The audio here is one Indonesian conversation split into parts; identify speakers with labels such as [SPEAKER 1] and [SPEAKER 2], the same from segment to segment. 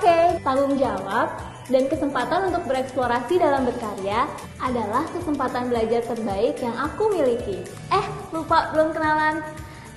[SPEAKER 1] Oke, tanggung jawab dan kesempatan untuk bereksplorasi dalam berkarya adalah kesempatan belajar terbaik yang aku miliki. Lupa belum kenalan.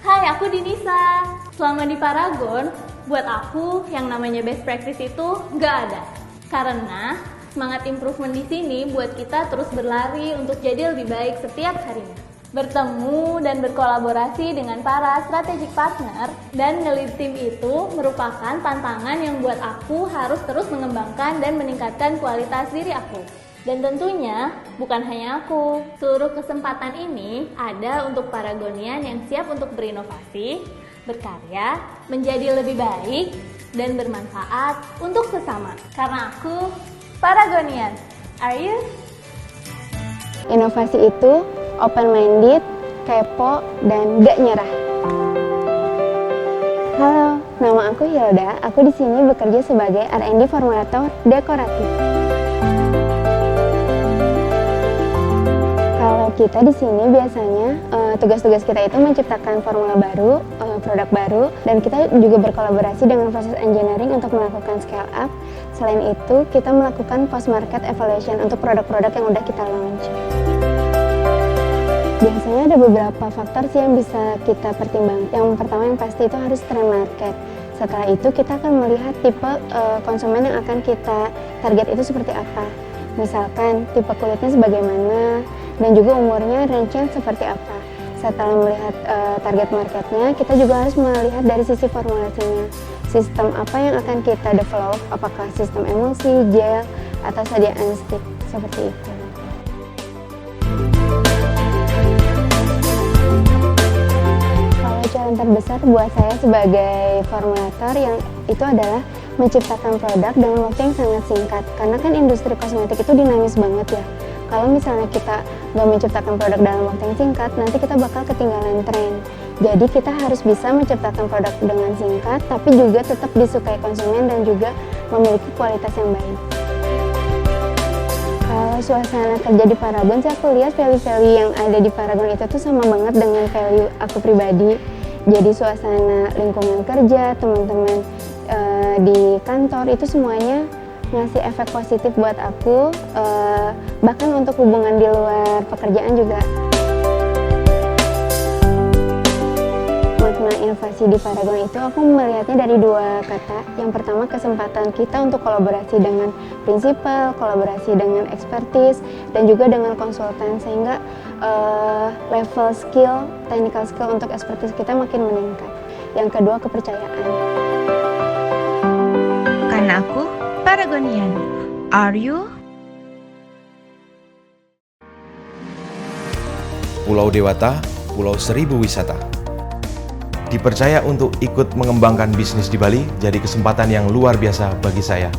[SPEAKER 1] Hai, aku Dinisa. Selama di Paragon, buat aku yang namanya best practice itu nggak ada. Karena semangat improvement di sini buat kita terus berlari untuk jadi lebih baik setiap harinya. Bertemu dan berkolaborasi dengan para strategic partner dan nge-lead tim itu merupakan tantangan yang buat aku harus terus mengembangkan dan meningkatkan kualitas diri aku. Dan tentunya bukan hanya aku, seluruh kesempatan ini ada untuk Paragonian yang siap untuk berinovasi, berkarya, menjadi lebih baik, dan bermanfaat untuk sesama. Karena aku Paragonian. Are you?
[SPEAKER 2] Inovasi itu open-minded, kepo, dan gak nyerah. Halo, nama aku Hilda. Aku di sini bekerja sebagai R&D formulator dekoratif. Kalau kita di sini biasanya tugas-tugas kita itu menciptakan formula baru, produk baru, dan kita juga berkolaborasi dengan proses engineering untuk melakukan scale up. Selain itu, kita melakukan post-market evaluation untuk produk-produk yang udah kita launch. Biasanya ada beberapa faktor sih yang bisa kita pertimbangkan. Yang pertama yang pasti itu harus trend market. Setelah itu kita akan melihat tipe konsumen yang akan kita target itu seperti apa. Misalkan tipe kulitnya sebagaimana dan juga umurnya range-nya seperti apa. Setelah melihat target marketnya, kita juga harus melihat dari sisi formulasinya. Sistem apa yang akan kita develop, apakah sistem emulsi, gel, atau sediaan stick, seperti itu. Challenge terbesar buat saya sebagai formulator yang itu adalah menciptakan produk dalam waktu yang sangat singkat, karena kan industri kosmetik itu dinamis banget ya. Kalau misalnya kita nggak menciptakan produk dalam waktu yang singkat, nanti kita bakal ketinggalan tren. Jadi kita harus bisa menciptakan produk dengan singkat, tapi juga tetap disukai konsumen dan juga memiliki kualitas yang baik. Kalau suasana kerja di Paragon sih aku lihat value-value yang ada di Paragon itu tuh sama banget dengan value aku pribadi. Jadi suasana lingkungan kerja, teman-teman di kantor itu semuanya ngasih efek positif buat aku, bahkan untuk hubungan di luar pekerjaan juga. Makna inovasi di Paragon itu aku melihatnya dari dua kata. Yang pertama, kesempatan kita untuk kolaborasi dengan prinsipal, kolaborasi dengan expertise, dan juga dengan konsultan, sehingga level skill, technical skill untuk expertise kita makin meningkat. Yang kedua, kepercayaan.
[SPEAKER 3] Karena aku Paragonian. Are you?
[SPEAKER 4] Pulau Dewata, Pulau Seribu Wisata. Dipercaya untuk ikut mengembangkan bisnis di Bali jadi kesempatan yang luar biasa bagi saya.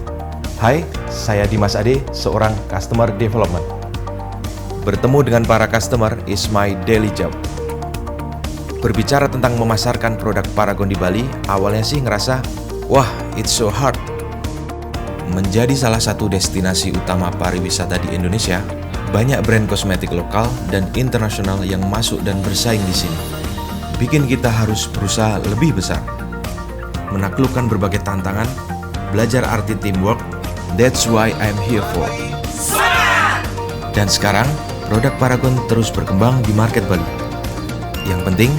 [SPEAKER 4] Hai, saya Dimas Ade, seorang Customer Development. Bertemu dengan para customer is my daily job. Berbicara tentang memasarkan produk Paragon di Bali, awalnya sih ngerasa, wah, it's so hard. Menjadi salah satu destinasi utama pariwisata di Indonesia, banyak brand kosmetik lokal dan internasional yang masuk dan bersaing di sini. Bikin kita harus berusaha lebih besar, menaklukkan berbagai tantangan, belajar arti teamwork. That's why I'm here for. Dan sekarang, produk Paragon terus berkembang di market Bali. Yang penting,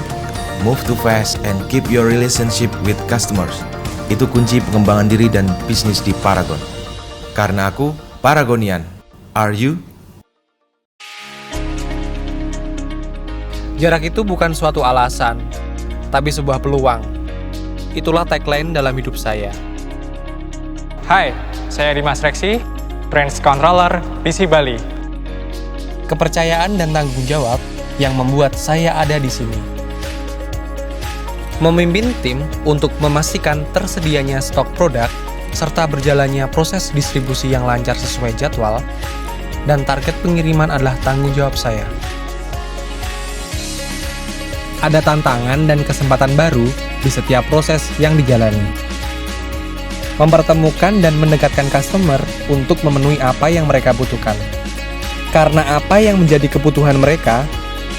[SPEAKER 4] move too fast and keep your relationship with customers. Itu kunci pengembangan diri dan bisnis di Paragon. Karena aku Paragonian. Are you?
[SPEAKER 5] Jarak itu bukan suatu alasan, tapi sebuah peluang. Itulah tagline dalam hidup saya.
[SPEAKER 6] Hai, saya Dimas Reksi, Branch Controller PC Bali.
[SPEAKER 5] Kepercayaan dan tanggung jawab yang membuat saya ada di sini. Memimpin tim untuk memastikan tersedianya stok produk, serta berjalannya proses distribusi yang lancar sesuai jadwal, dan target pengiriman adalah tanggung jawab saya. Ada tantangan dan kesempatan baru di setiap proses yang dijalani. Mempertemukan dan mendekatkan customer untuk memenuhi apa yang mereka butuhkan. Karena apa yang menjadi kebutuhan mereka,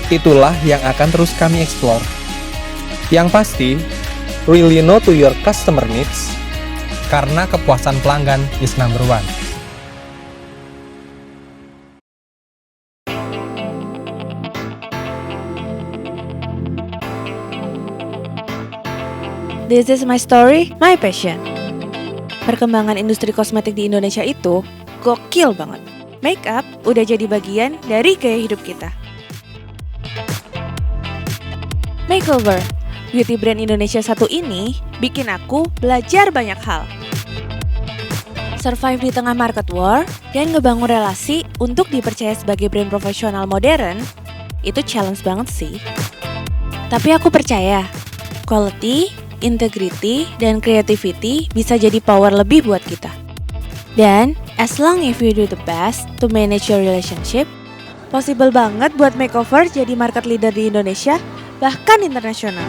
[SPEAKER 5] itulah yang akan terus kami explore. Yang pasti, really know to your customer needs, karena kepuasan pelanggan is number one.
[SPEAKER 7] This is my story, my passion. Perkembangan industri kosmetik di Indonesia itu gokil banget. Makeup udah jadi bagian dari gaya hidup kita. Makeover, beauty brand Indonesia satu ini bikin aku belajar banyak hal. Survive di tengah market war dan ngebangun relasi untuk dipercaya sebagai brand profesional modern, itu challenge banget sih. Tapi aku percaya, quality, integrity, dan creativity bisa jadi power lebih buat kita. Dan, as long if you do the best to manage your relationship, possible banget buat makeover jadi market leader di Indonesia, bahkan internasional.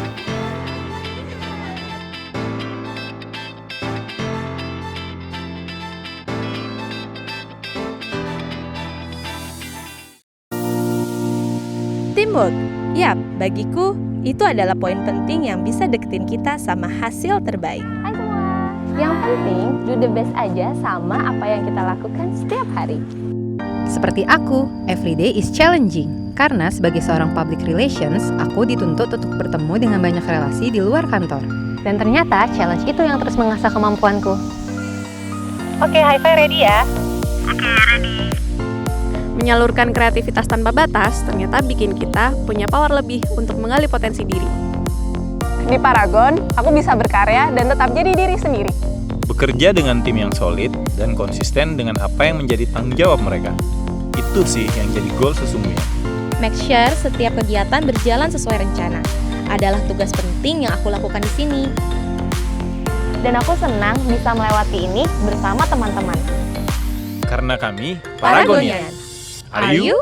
[SPEAKER 8] Teamwork, yap, bagiku itu adalah poin penting yang bisa deketin kita sama hasil terbaik.
[SPEAKER 1] Hai semua. Yang penting do the best aja sama apa yang kita lakukan setiap hari.
[SPEAKER 9] Seperti aku, everyday is challenging. Karena sebagai seorang public relations, aku dituntut untuk bertemu dengan banyak relasi di luar kantor. Dan ternyata challenge itu yang terus mengasah kemampuanku. Oke, hi-fi ready ya?
[SPEAKER 10] Menyalurkan kreativitas tanpa batas ternyata bikin kita punya power lebih untuk menggali potensi diri.
[SPEAKER 11] Di Paragon, aku bisa berkarya dan tetap jadi diri sendiri.
[SPEAKER 12] Bekerja dengan tim yang solid dan konsisten dengan apa yang menjadi tanggung jawab mereka. Itu sih yang jadi goal sesungguhnya.
[SPEAKER 8] Make sure setiap kegiatan berjalan sesuai rencana. Adalah tugas penting yang aku lakukan di sini.
[SPEAKER 11] Dan aku senang bisa melewati ini bersama teman-teman.
[SPEAKER 12] Karena kami Paragonian. Are you?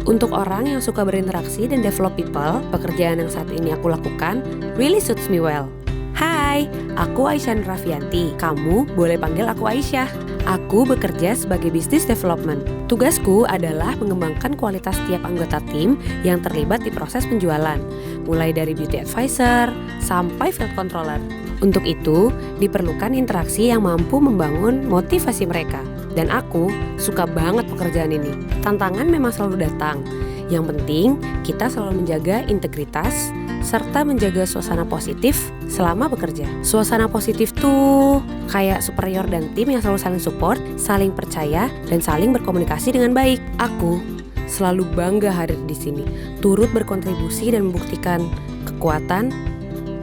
[SPEAKER 10] Untuk orang yang suka berinteraksi dan develop people, pekerjaan yang saat ini aku lakukan really suits me well. Hai, aku Aisyah Rafianti. Kamu boleh panggil aku Aisyah. Aku bekerja sebagai business development. Tugasku adalah mengembangkan kualitas setiap anggota tim yang terlibat di proses penjualan, mulai dari beauty advisor sampai field controller. Untuk itu, diperlukan interaksi yang mampu membangun motivasi mereka. Dan aku suka banget pekerjaan ini. Tantangan memang selalu datang. Yang penting, kita selalu menjaga integritas serta menjaga suasana positif selama bekerja. Suasana positif tuh kayak superior dan tim yang selalu saling support, saling percaya, dan saling berkomunikasi dengan baik. Aku selalu bangga hadir di sini, turut berkontribusi dan membuktikan kekuatan,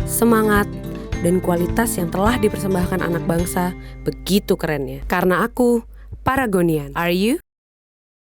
[SPEAKER 10] semangat, dan kualitas yang telah dipersembahkan anak bangsa begitu kerennya. Karena aku Paragonian. Are you?